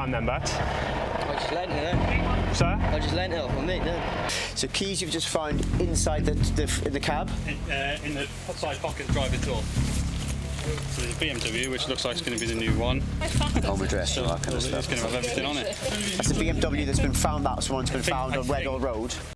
found them, but? I just lent it then. Sir? I just lent it off my mate then. So keys you've just found inside in the cab? In the side pocket driver's door. So there's a BMW, which looks like it's going to be the new one. Home address and all that kind of stuff. It's going to have everything on it. That's a BMW that's been found, that's one that's been found on Weddell Road.